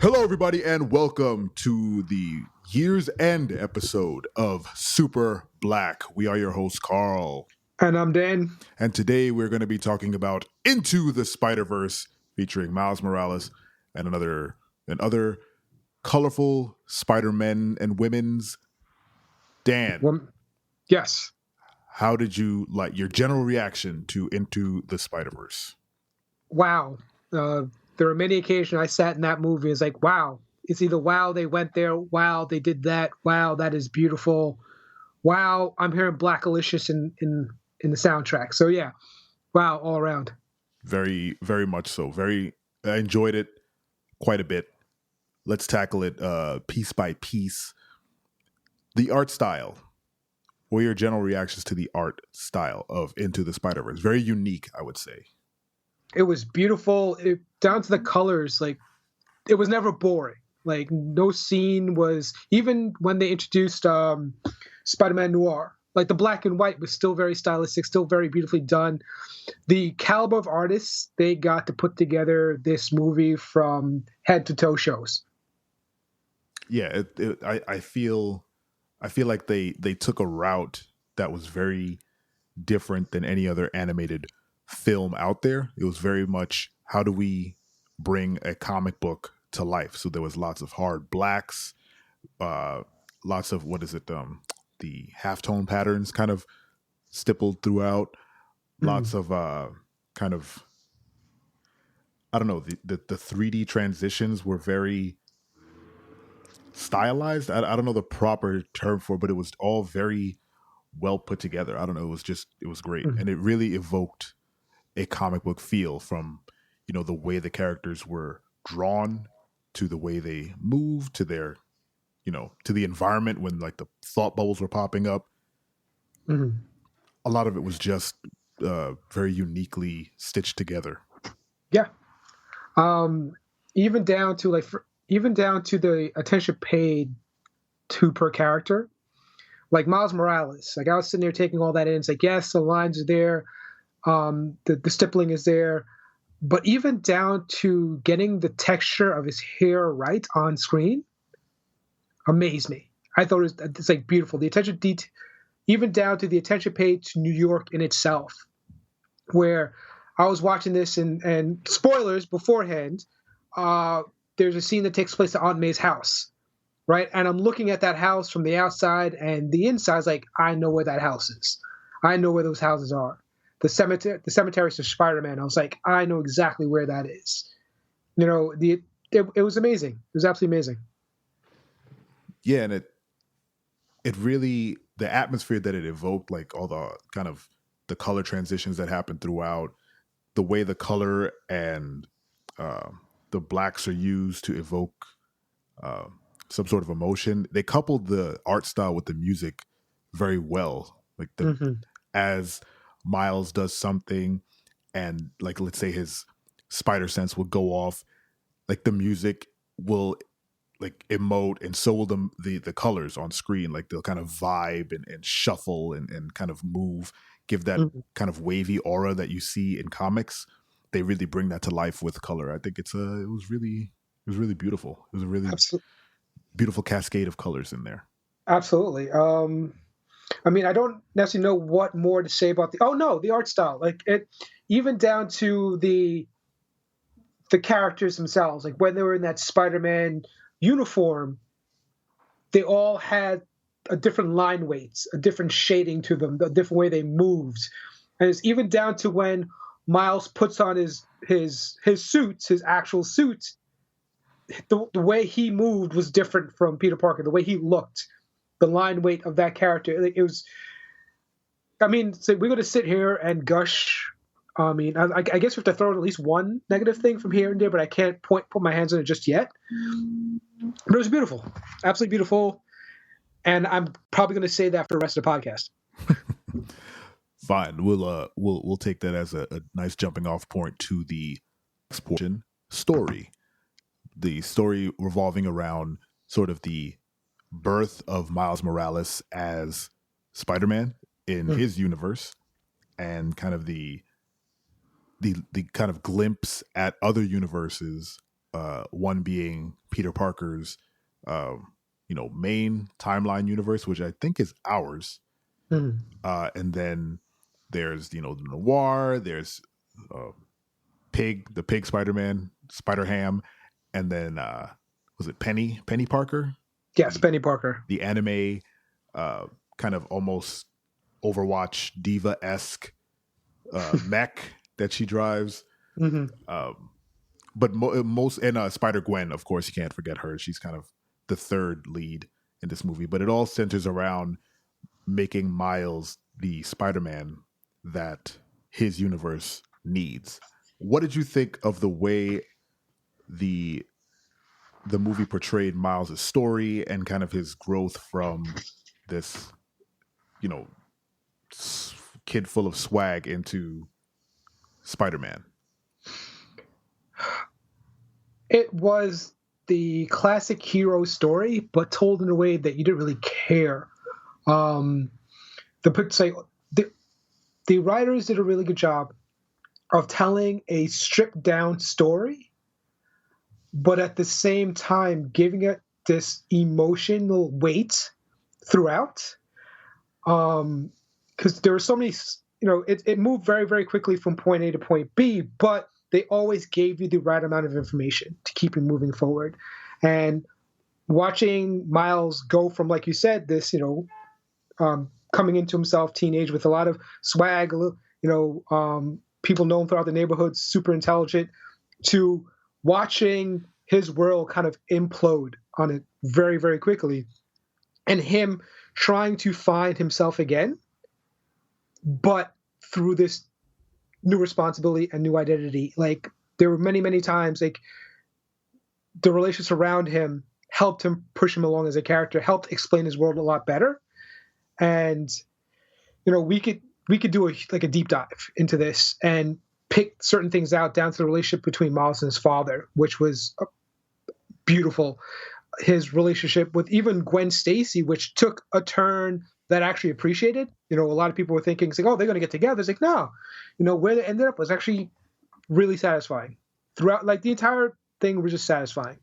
Hello, everybody, and welcome to the year's end episode of Super Black. We are your host, Carl. And I'm Dan. And today we're going to be talking about Into the Spider-Verse, featuring Miles Morales and other colorful Spider-Men and women's. Dan, Yes. how did you like your general reaction to Into the Spider-Verse? Wow. There were many occasions I sat in that movie. It's like, wow. It's either wow, they went there. Wow, they did that. Wow, that is beautiful. Wow, I'm hearing Blackalicious in the soundtrack. So yeah, wow, all around. Very, very much so. I enjoyed it quite a bit. Let's tackle it piece by piece. The art style. What are your general reactions to the art style of Into the Spider-Verse? Very unique, I would say. It was beautiful. Down to the colors, like it was never boring. Like no scene was, even when they introduced Spider-Man Noir, like the black and white was still very stylistic, still very beautifully done. The caliber of artists they got to put together this movie from head to toe shows. Yeah, I feel like they took a route that was very different than any other animated film out there. It was very much, how do we bring a comic book to life? So there was lots of hard blacks, lots of the halftone patterns kind of stippled throughout, lots of kind of, I don't know, the 3D transitions were very stylized. I don't know the proper term for it, but it was all very well put together. I don't know, it was great. And it really evoked a comic book feel from, the way the characters were drawn to the way they moved to their, to the environment when like the thought bubbles were popping up. A lot of it was just very uniquely stitched together. Yeah. Even down to the attention paid to per character. Like Miles Morales, like I was sitting there taking all that in. It's like, yes, the lines are there, the stippling is there, but even down to getting the texture of his hair right on screen, amazed me. I thought it's like beautiful. The attention detail, even down to the attention paid to New York in itself, where I was watching this and spoilers beforehand. There's a scene that takes place at Aunt May's house. Right. And I'm looking at that house from the outside, and the inside's like, I know where that house is. I know where those houses are. The cemeteries of Spider-Man. I was like, I know exactly where that is. It was amazing. It was absolutely amazing. Yeah, and it really, the atmosphere that it evoked, like all the kind of the color transitions that happened throughout, the way the color and the blacks are used to evoke some sort of emotion. They coupled the art style with the music very well. Like as Miles does something, and like let's say his spider sense will go off, like the music will like emote, and so will the colors on screen. Like they'll kind of vibe and shuffle and kind of move, give that kind of wavy aura that you see in comics. They really bring that to life with color. I think it was really beautiful. It was a really beautiful cascade of colors in there. Absolutely. I mean, I don't necessarily know what more to say about the art style. Like it, even down to the characters themselves. Like when they were in that Spider-Man uniform, they all had a different line weights, a different shading to them, a different way they moved. And it's even down to when Miles puts on his suits, his actual suits, the way he moved was different from Peter Parker. The way he looked, the line weight of that character, it was. I mean, so we're going to sit here and gush. I mean, I guess we have to throw in at least one negative thing from here and there, but I can't put my hands on it just yet. But it was beautiful, absolutely beautiful, and I'm probably going to say that for the rest of the podcast. Fine, we'll take that as a nice jumping off point to the portion story. The story revolving around sort of the birth of Miles Morales as Spider-Man in his universe, and kind of the kind of glimpse at other universes one being Peter Parker's, main timeline universe, which I think is ours. Mhm. And then there's the noir. There's uh, the pig Spider-Man, Spider Ham, and then was it Penny Parker, Yes, the Penny Parker. the anime uh, kind of almost Overwatch diva esque mech that she drives. Hmm. Um, but most and Spider Gwen, of course, you can't forget her. She's kind of the third lead in this movie, but it all centers around making Miles the Spider-Man that his universe needs. What did you think of the way the the movie portrayed Miles' story and kind of his growth from this, you know, kid full of swag into Spider-Man? It was the classic hero story, but told in a way that you didn't really care. Um, say the the writers did a really good job of telling a stripped down story, but at the same time giving it this emotional weight throughout. Because there were so many, it moved very, very quickly from point A to point B, but they always gave you the right amount of information to keep you moving forward. And watching Miles go from, like you said, this, coming into himself, teenage with a lot of swag, people know him throughout the neighborhood, super intelligent, to watching his world kind of implode on it very, very quickly, and him trying to find himself again, but through this new responsibility and new identity. Like there were many, many times like the relationships around him helped him push him along as a character, helped explain his world a lot better. And we could do a deep dive into this and pick certain things out down to the relationship between Miles and his father, which was beautiful. His relationship with even Gwen Stacy, which took a turn that I actually appreciated. A lot of people were thinking, it's like, oh, they're going to get together. It's like, no, where they ended up was actually really satisfying. Throughout, like the entire thing was just satisfying.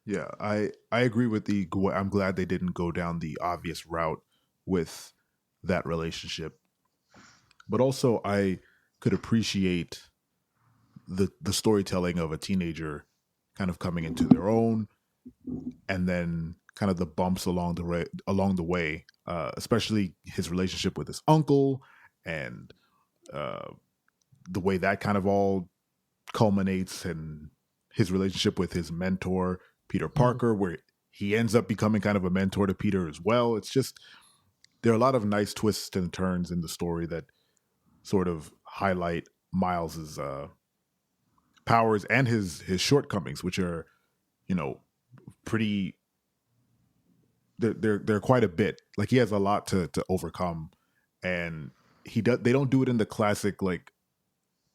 Yeah, I agree with I'm glad they didn't go down the obvious route with that relationship. But also I could appreciate the storytelling of a teenager kind of coming into their own, and then kind of the bumps along the way, especially his relationship with his uncle, and uh, the way that kind of all culminates, and his relationship with his mentor Peter Mhm. Parker, where he ends up becoming kind of a mentor to Peter as well. It's just there are a lot of nice twists and turns in the story that sort of highlight Miles's powers and his shortcomings, which are you know pretty. They're quite a bit. Like he has a lot to overcome, and they don't do it in the classic like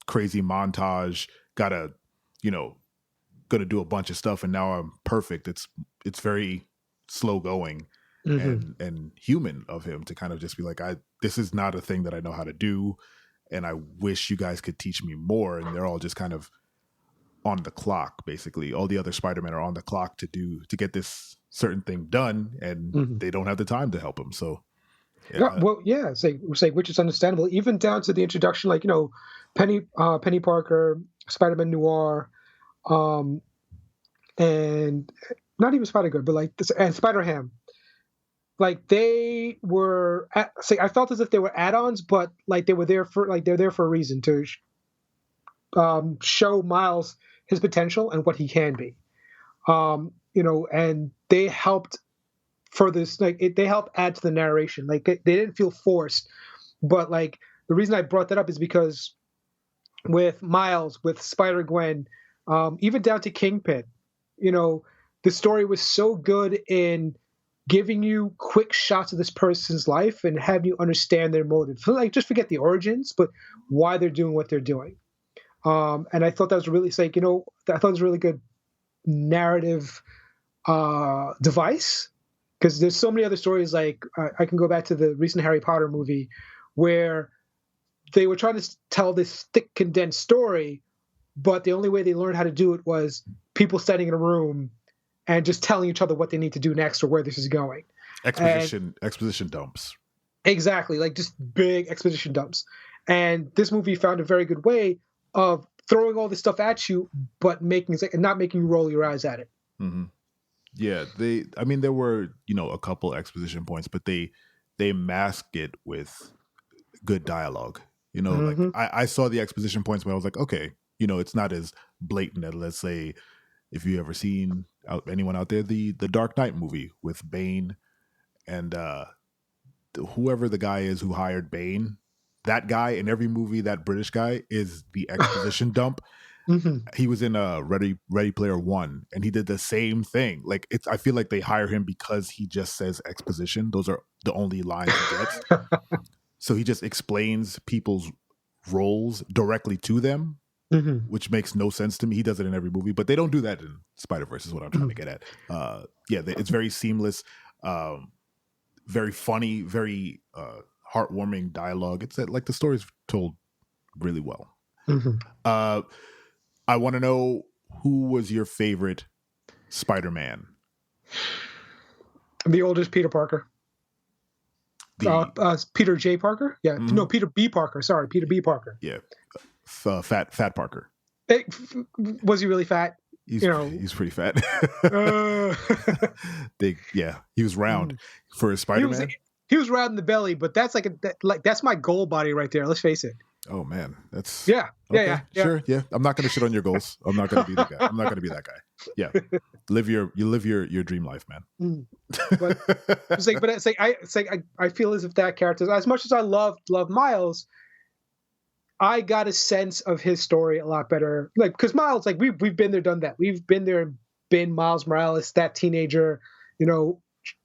crazy montage. Gotta you know gonna do a bunch of stuff and now I'm perfect. It's very slow going Mhm. and human of him to kind of just be like, I this is not a thing that I know how to do, and I wish you guys could teach me more. And they're all just kind of on the clock, basically. All the other Spider-Men are on the clock to get this certain thing done, and Mhm. they don't have the time to help him. So Yeah, yeah, well, yeah, it's like which is understandable, even down to the introduction, like Penny Parker, Spider-Man Noir, um, and not even Spider-Girl, but like this, and Spider-Ham. Like they were, say, I felt as if they were add-ons, but like they're there for a reason to show Miles his potential and what he can be. And they helped for this, they helped add to the narration. Like they didn't feel forced, but like the reason I brought that up is because with Miles, with Spider Gwen, even down to Kingpin, you know, the story was so good in giving you quick shots of this person's life and having you understand their motive. So, like, just forget the origins, but why they're doing what they're doing. And I thought that was really, it's like, I thought it was a really good narrative device, because there's so many other stories. Like I can go back to the recent Harry Potter movie where they were trying to tell this thick condensed story, but the only way they learned how to do it was people standing in a room and just telling each other what they need to do next or where this is going. And Exposition dumps. exactly, like just big exposition dumps. And this movie found a very good way of throwing all this stuff at you, but making it and not making you roll your eyes at it. Mm-hmm. Yeah, I mean, there were a couple exposition points, but they mask it with good dialogue. Like Mm-hmm. I saw the exposition points, but I was like, okay, it's not as blatant as, let's say, if you ever seen anyone out there, the Dark Knight movie with Bane and whoever the guy is who hired Bane. That guy in every movie, that British guy, is the exposition dump. Mm-hmm. He was in Ready Player One, and he did the same thing. Like I feel like they hire him because he just says exposition. Those are the only lines he gets. So he just explains people's roles directly to them, Mm-hmm. which makes no sense to me. He does it in every movie, but they don't do that in Spider-Verse is what I'm trying to get at. Yeah, it's very seamless, very funny, very heartwarming dialogue. It's like the story's told really well. Mm-hmm. I want to know, who was your favorite Spider-Man? The oldest Peter Parker. Peter J. Parker? Yeah. Mm-hmm. No, Peter B. Parker. Sorry, Peter B. Parker. Yeah. Fat Parker. Was he really fat? He's pretty fat. He was round for a Spider-Man. He was round in the belly, but that's that's my goal body right there. Let's face it. Oh man, that's yeah. Sure, yeah. I'm not going to shit on your goals. I'm not going to be that guy. I'm not going to be that guy. Yeah, live your dream life, man. But I feel as if that character, as much as I love Miles, I got a sense of his story a lot better. Like, because Miles, like we've been there, done that. We've been there, been Miles Morales, that teenager,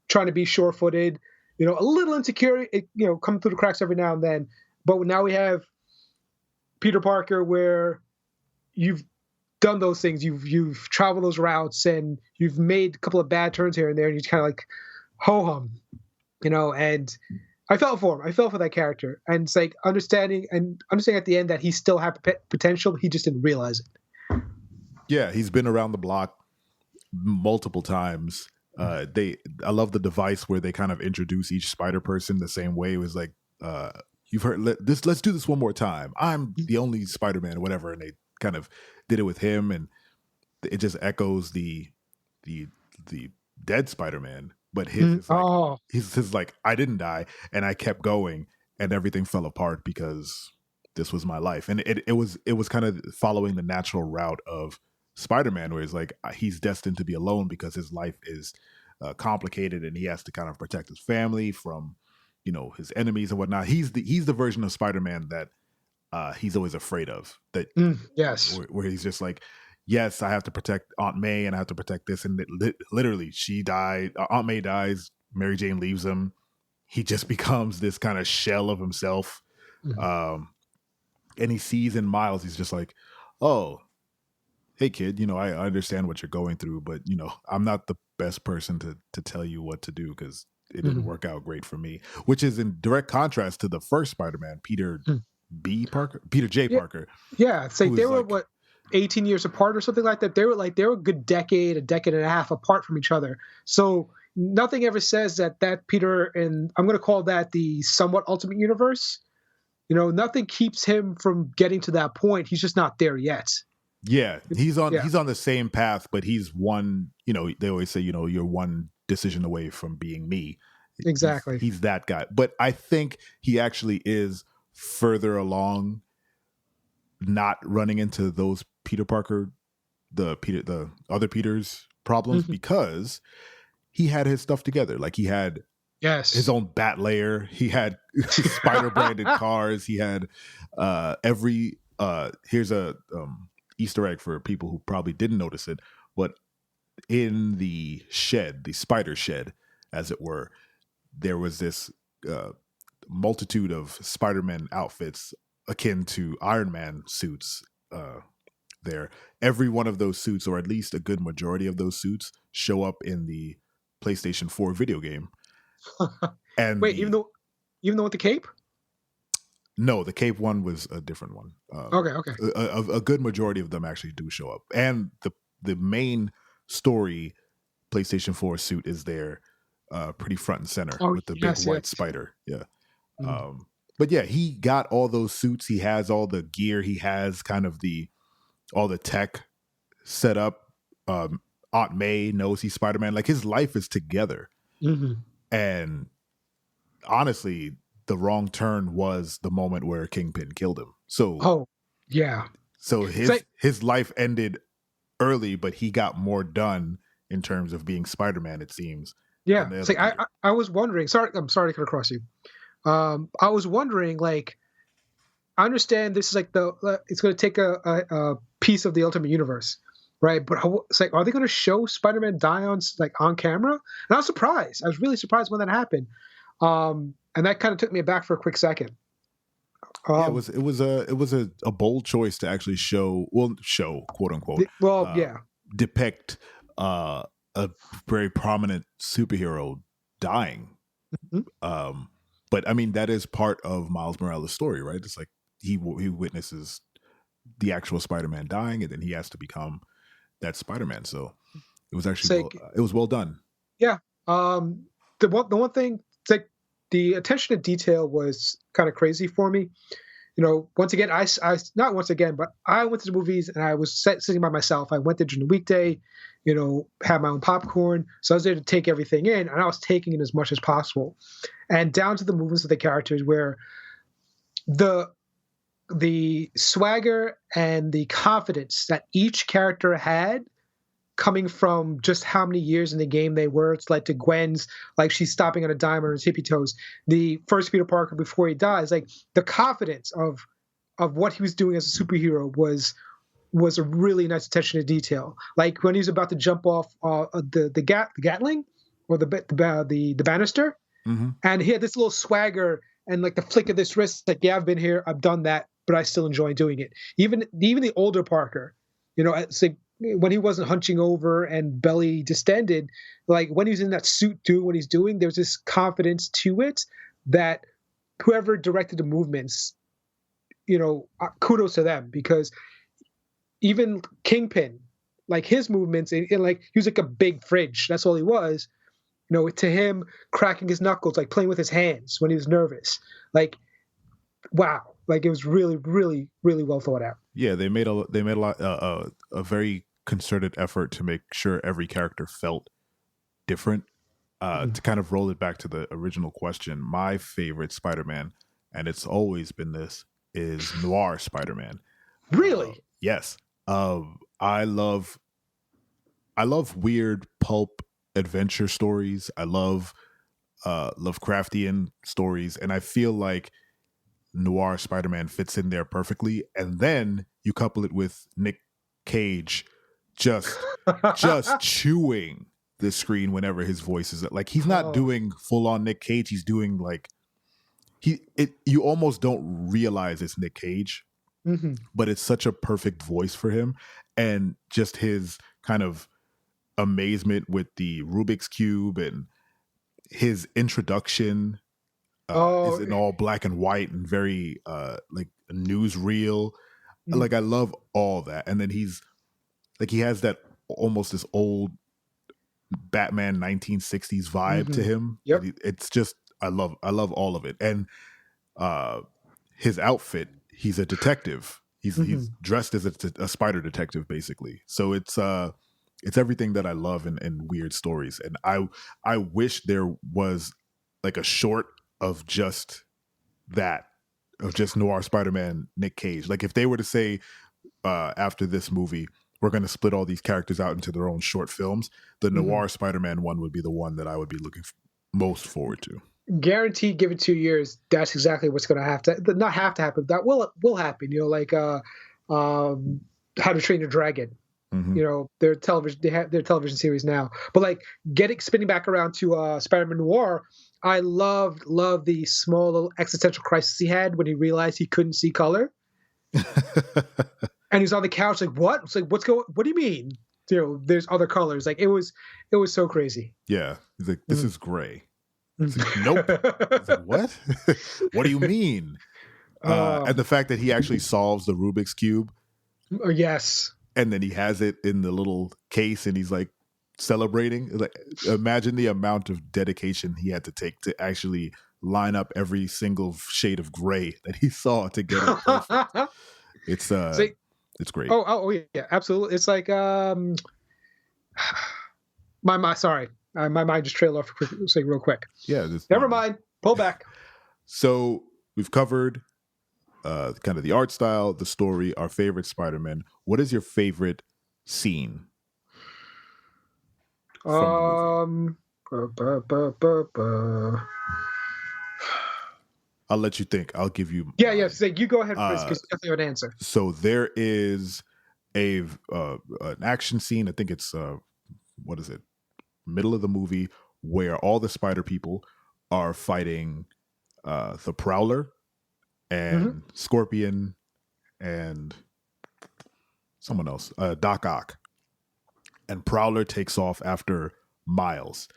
trying to be sure-footed, a little insecure, coming through the cracks every now and then. But now we have Peter Parker, where you've done those things, you've traveled those routes, and you've made a couple of bad turns here and there, and you kind of like ho hum, and I felt for him. I felt for that character, and it's like understanding at the end that he still had potential. He just didn't realize it. Yeah, he's been around the block multiple times. I love the device where they kind of introduce each Spider person the same way. It was like, you've heard this. Let's do this one more time. I'm the only Spider-Man, or whatever, and they kind of did it with him, and it just echoes the dead Spider-Man. But his is like, I didn't die, and I kept going, and everything fell apart because this was my life. And it was kind of following the natural route of Spider-Man, where it's like he's destined to be alone because his life is complicated, and he has to kind of protect his family from his enemies and whatnot. He's the version of Spider-Man that he's always afraid of. That yes, where he's just like, yes, I have to protect Aunt May, and I have to protect this. And literally, she died. Aunt May dies. Mary Jane leaves him. He just becomes this kind of shell of himself. Mm-hmm. And he sees in Miles, he's just like, oh, hey, kid, I understand what you're going through, but, I'm not the best person to tell you what to do because it didn't work out great for me, which is in direct contrast to the first Spider-Man, Peter J. Parker. Yeah. It's like they were 18 years apart or something like that. They were a good decade and a half apart from each other. So nothing ever says that Peter, and I'm going to call that the somewhat ultimate universe, nothing keeps him from getting to that point. He's just not there yet. Yeah. He's on the same path, but he's one, they always say, you're one decision away from being me. Exactly. He's that guy. But I think he actually is further along, not running into those Peter Parker, the other Peter's problems, because he had his stuff together. Like he had his own bat layer. He had spider branded cars. He had here's a Easter egg for people who probably didn't notice it, but in the shed, the spider shed, as it were, there was this multitude of Spider-Man outfits akin to Iron Man suits there. Every one of those suits, or at least a good majority of those suits, show up in the PlayStation 4 video game. And wait, even though with the cape? No, the Cape one was a different one. Okay, okay. A good majority of them actually do show up, and the main story PlayStation 4 suit is there, pretty front and center Oh with the big yes, white yes. spider. Yeah. Mm. But yeah, he got all those suits. He has all the gear. He has kind of all the tech set up. Aunt May knows he's Spider Man. Like his life is together. Mm-hmm. And honestly, the wrong turn was the moment where Kingpin killed him. Oh yeah. So It's like his life ended early, but he got more done in terms of being Spider Man. It seems yeah. than the It's other like Peter. I was wondering. Sorry, I'm sorry to cut across you. I was wondering, like, I understand this is like it's going to take a piece of the Ultimate Universe, right? But it's like, are they going to show Spider-Man die on camera? And I was surprised. I was really surprised when that happened, and that kind of took me aback for a quick second. Yeah, Um, it was a bold choice to actually show quote unquote well, uh, yeah. depict a very prominent superhero dying. Mhm. But I mean that is part of Miles Morales' story, right? It's like he witnesses the actual Spider-Man dying, and then he has to become that Spider-Man. So it was It's actually like, it was well done. yeah. The one thing, it's like the attention to detail was kind of crazy for me. Once again, I not once again, but I went to the movies and I was sitting by myself. I went there during the weekday, had my own popcorn. So I was there to take everything in, and I was taking in as much as possible. And down to the movements of the characters, where the the swagger and the confidence that each character had coming from just how many years in the game they were. It's led to Gwen's, like she's stopping on a dime on her tippy toes. The first Peter Parker before he dies, like the confidence of what he was doing as a superhero was a really nice attention to detail. Like when he was about to jump off the Gatling or the banister, Mm-hmm. and he had this little swagger and like the flick of this wrist, like, yeah, I've been here, I've done that, but I still enjoy doing it. Even the older Parker, it's like when he wasn't hunching over and belly distended, like when he's in that suit doing what he's doing, there's this confidence to it that whoever directed the movements, kudos to them, because even Kingpin, like his movements, and like he was like a big fridge. That's all he was. To him, cracking his knuckles, like playing with his hands when he was nervous. Like, wow. Like it was really, really, really well thought out. Yeah, they made a lot a very concerted effort to make sure every character felt different. Mhm. To kind of roll it back to the original question, my favorite Spider-Man, and it's always been this, is Noir Spider-Man. Really? Yes, I love weird pulp adventure stories. I love Lovecraftian stories, and I feel like Noir Spider-Man fits in there perfectly. And then you couple it with Nick Cage just chewing the screen whenever his voice is like he's not Oh. doing full on Nick Cage. He's doing like you almost don't realize it's Nick Cage, Mhm. but it's such a perfect voice for him, and just his kind of amazement with the Rubik's Cube and his introduction is Oh. in all black and white and very like newsreel. Mhm. Like I love all that, and then he has that almost this old Batman 1960s vibe to Mhm. him. Yep. It's just I love all of it, and uh, his outfit. He's a detective. He's Mhm. dressed as a spider detective, basically. So it's everything that I love in weird stories, and I wish there was like a short of just that, of just Noir Spider-Man Nick Cage. Like if they were to say after this movie, we're going to split all these characters out into their own short films, the Mhm. Noir Spider-Man one would be the one that I would be looking most forward to. Guaranteed, give it 2 years. That's exactly what's going to not have to happen. That will happen. Like um, How to Train Your Dragon. Hmm. Their television, they have their television series now. But like getting spinning back around to Spider-Man Noir, I loved the small little existential crisis he had when he realized he couldn't see color, and he's on the couch like, what? It's like, what do you mean? There's other colors. Like it was so crazy. Yeah, he's like, this Mhm. is gray. It's like, nope. It's like, Mhm. what? What do you mean? And the fact that he actually solves the Rubik's Cube, Yes. and then he has it in the little case and he's like celebrating. Like, imagine the amount of dedication he had to take to actually line up every single shade of gray that he saw to get it perfect. It's See, it's great. yeah, absolutely. It's like my sorry, my mind just trailed off real quick. Yeah, Never mind. Pull back. So we've covered kind of the art style, the story, our favorite Spider-Man. What is your favorite scene from the movie? I'll let you think. I'll give you. Yeah. So you go ahead first because you definitely have an answer. So there is an action scene. I think it's what is it? Middle of the movie where all the Spider people are fighting the Prowler and Scorpion and someone else, Doc Ock. And Prowler takes off after Miles.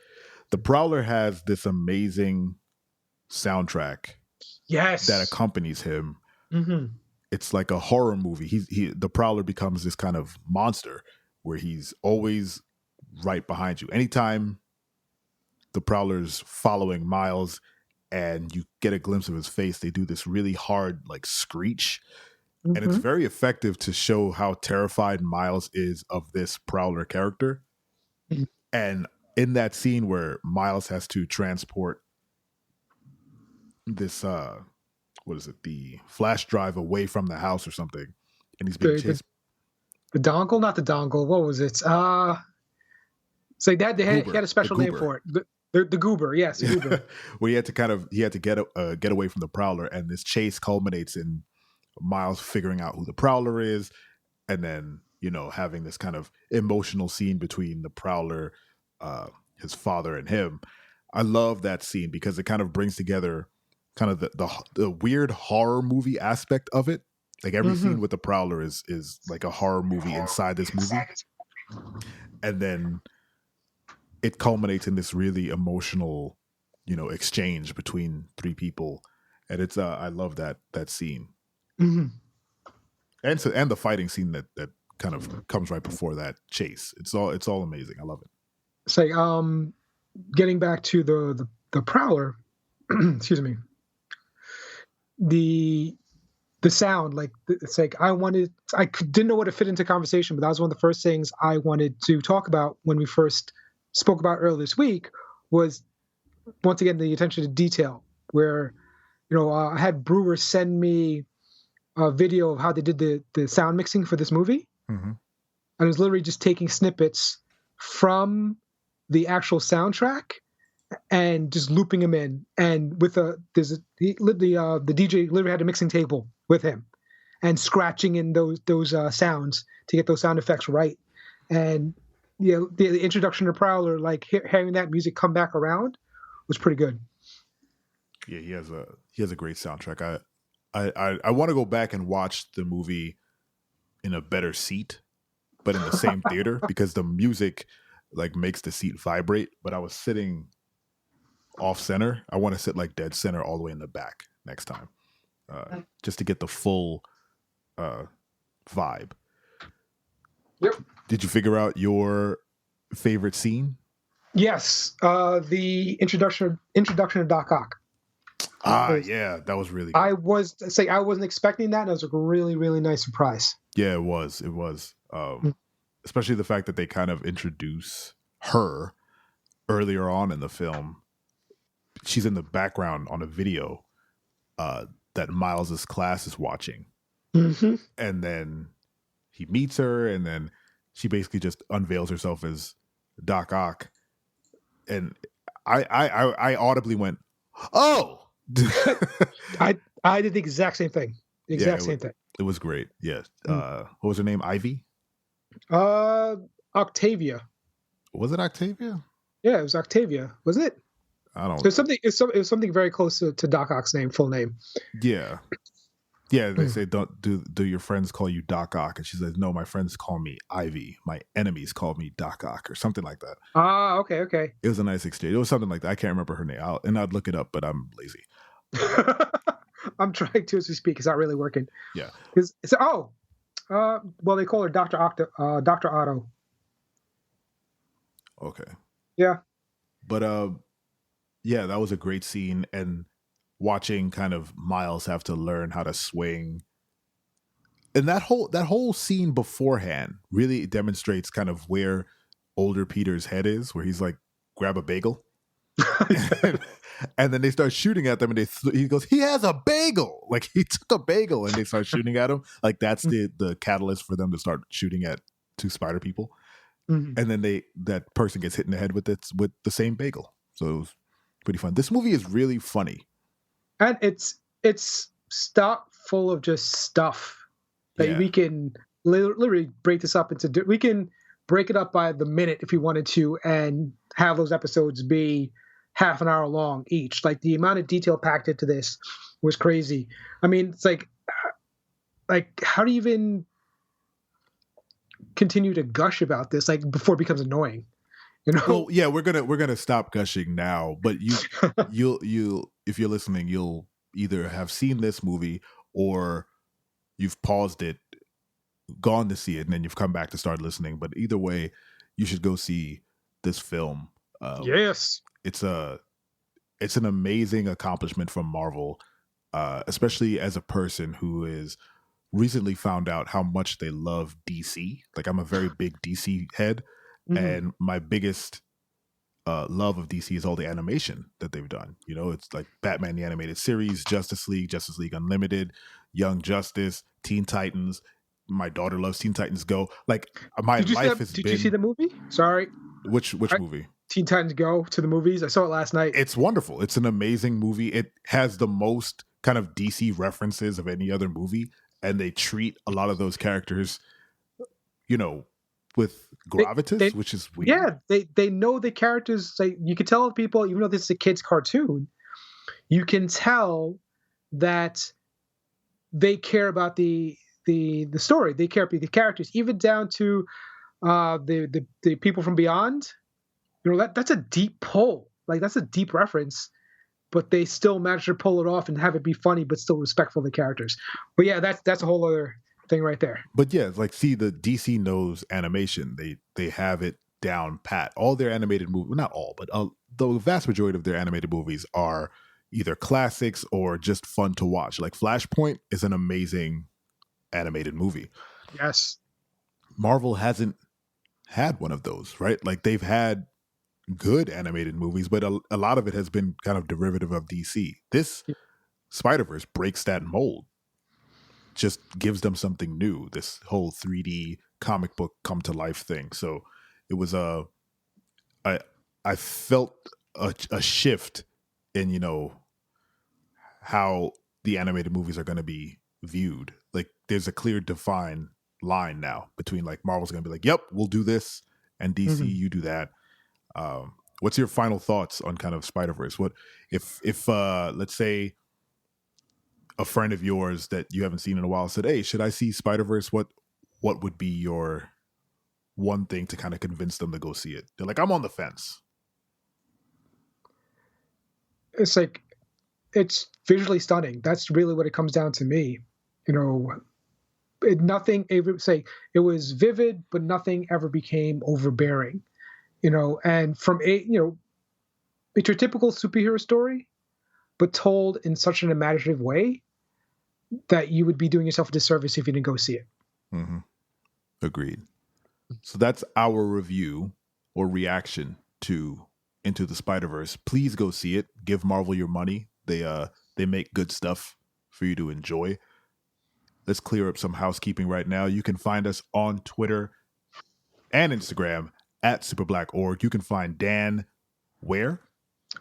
The Prowler has this amazing soundtrack that accompanies him. It's like a horror movie. The Prowler becomes this kind of monster where he's always right behind you. Anytime the Prowler's following Miles and you get a glimpse of his face, they do this really hard like screech. And it's very effective to show how terrified Miles is of this Prowler character. And in that scene where Miles has to transport this what is it, the flash drive away from the house or something, and he's being chased. The dongle, not the dongle. What was it? It's like that. He had a special name for it. The goober, yes, the goober. Well, he had to get away from the Prowler, and this chase culminates in Miles figuring out who the Prowler is, and then having this kind of emotional scene between the Prowler, his father, and him. I love that scene because it kind of brings together kind of the weird horror movie aspect of it. Like every scene with the Prowler is like a horror movie inside this movie, and then it culminates in this really emotional, exchange between three people, and it's I love that scene, and the fighting scene that kind of comes right before that chase. It's all amazing. I love it. It's like getting back to the Prowler, excuse me. The sound, like it's like I didn't know what to fit into conversation, but that was one of the first things I wanted to talk about when we first spoke about earlier this week. Was once again the attention to detail, where I had Brewer send me a video of how they did the sound mixing for this movie, and it was literally just taking snippets from the actual soundtrack and just looping them in, and with the DJ literally had a mixing table with him and scratching in those sounds to get those sound effects right. And the introduction to Prowler, like hearing that music come back around, was pretty good. Yeah, he has a great soundtrack. I want to go back and watch the movie in a better seat, but in the same theater, because the music like makes the seat vibrate. But I was sitting off center. I want to sit like dead center all the way in the back next time, just to get the full vibe. Yep. Did you figure out your favorite scene? Yes, the introduction of Doc Ock. Yeah, that was really good. I wasn't expecting that, and it was a really, really nice surprise. Yeah, it was. Especially the fact that they kind of introduce her earlier on in the film. She's in the background on a video that Miles's class is watching. And then he meets her, and then she basically just unveils herself as Doc Ock. And I audibly went, "Oh!" I did the exact same thing. Same thing. It was great. Yeah. What was her name? Ivy? Octavia. Was it Octavia? Yeah, it was Octavia. Was it? I don't. It was something very close to Doc Ock's full name. Yeah. Yeah, they say, do your friends call you Doc Ock? And she says, no, my friends call me Ivy. My enemies call me Doc Ock, or something like that. Okay. It was a nice exchange. It was something like that. I can't remember her name. I'd look it up, but I'm lazy. I'm trying to as we speak. It's not really working. Yeah. It's well, they call her Doctor Otto. Okay. Yeah. But yeah, that was a great scene, and watching kind of Miles have to learn how to swing, and that whole scene beforehand really demonstrates kind of where older Peter's head is, where he's like, grab a bagel. And then they start shooting at them, and he goes, he has a bagel, like he took a bagel, and they start shooting at him. Like that's the catalyst for them to start shooting at two spider people. Mhm. And then that person gets hit in the head with the same bagel. So it was pretty fun. This movie is really funny. And it's stock full of just stuff that Yeah. we can literally break this up into. We can break it up by the minute if we wanted to, and have those episodes be half an hour long each. Like the amount of detail packed into this was crazy. I mean, it's like how do you even continue to gush about this like before it becomes annoying? You know? Well, yeah, we're gonna stop gushing now, but you'll if you're listening, you'll either have seen this movie or you've paused it, gone to see it, and then you've come back to start listening. But either way, you should go see this film. Yes. It's an amazing accomplishment from Marvel, especially as a person who is recently found out how much they love DC. Like I'm a very big DC head, Mhm. and my biggest love of DC is all the animation that they've done. You know, it's like Batman the animated series, Justice League Unlimited, Young Justice, Teen Titans. My daughter loves Teen Titans Go. Like my life has Did been. you see the movie? Sorry. Which movie? Teen Titans Go to the movies. I saw it last night. It's wonderful. It's an amazing movie. It has the most kind of DC references of any other movie, and they treat a lot of those characters, you know, with gravitas, which is weird. Yeah, they know the characters. Like you can tell people, even though this is a kid's cartoon, you can tell that they care about the story. They care about the characters, even down to the people from Beyond. You know, that's a deep pull. Like that's a deep reference, but they still manage to pull it off and have it be funny, but still respectful of the characters. But yeah, that's a whole other thing right there. But yeah, like see, the DC knows animation. They have it down pat. All their animated movies, not all, but the vast majority of their animated movies are either classics or just fun to watch. Like Flashpoint is an amazing animated movie. Yes. Marvel hasn't had one of those, right? Like they've had good animated movies, but a lot of it has been kind of derivative of DC. This Spider-Verse breaks that mold, just gives them something new, this whole 3D comic book come to life thing. So it was I felt a shift in, you know, how the animated movies are going to be viewed. Like there's a clear defined line now between like Marvel's going to be like, yep, we'll do this, and DC, you do that. What's your final thoughts on kind of Spider-Verse? What if let's say a friend of yours that you haven't seen in a while said, hey, should I see Spider-Verse? What would be your one thing to kind of convince them to go see it? They're like, I'm on the fence. It's like, it's visually stunning. That's really what it comes down to me. You know, it was vivid, but nothing ever became overbearing. You know, and it's your typical superhero story, but told in such an imaginative way that you would be doing yourself a disservice if you didn't go see it. Mm-hmm. Agreed. So that's our review or reaction to Into the Spider-Verse. Please go see it. Give Marvel your money. They make good stuff for you to enjoy. Let's clear up some housekeeping right now. You can find us on Twitter and Instagram at SuperBlackOrg. You can find Dan where?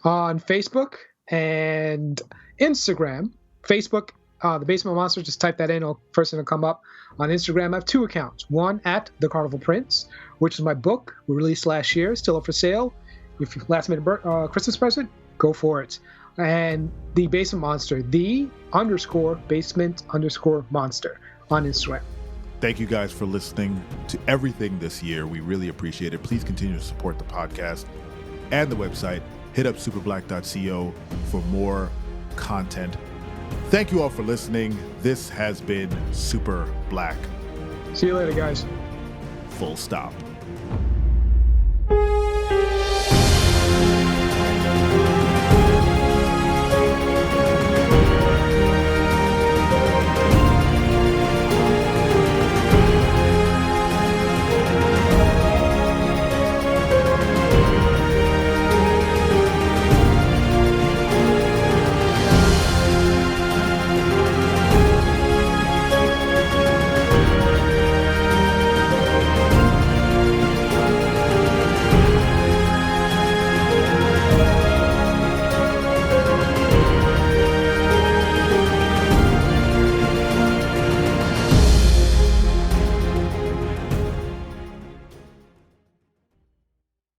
On Facebook and Instagram. Facebook, The Basement Monster, just type that in. First thing will come up. On Instagram, I have two accounts. One at The Carnival Prince, which is my book we released last year, still up for sale. If you last minute Christmas present, go for it. And The Basement Monster, _basement_monster on Instagram. Thank you guys for listening to everything this year. We really appreciate it. Please continue to support the podcast and the website. Hit up superblack.co for more content. Thank you all for listening. This has been Super Black. See you later, guys. Full stop.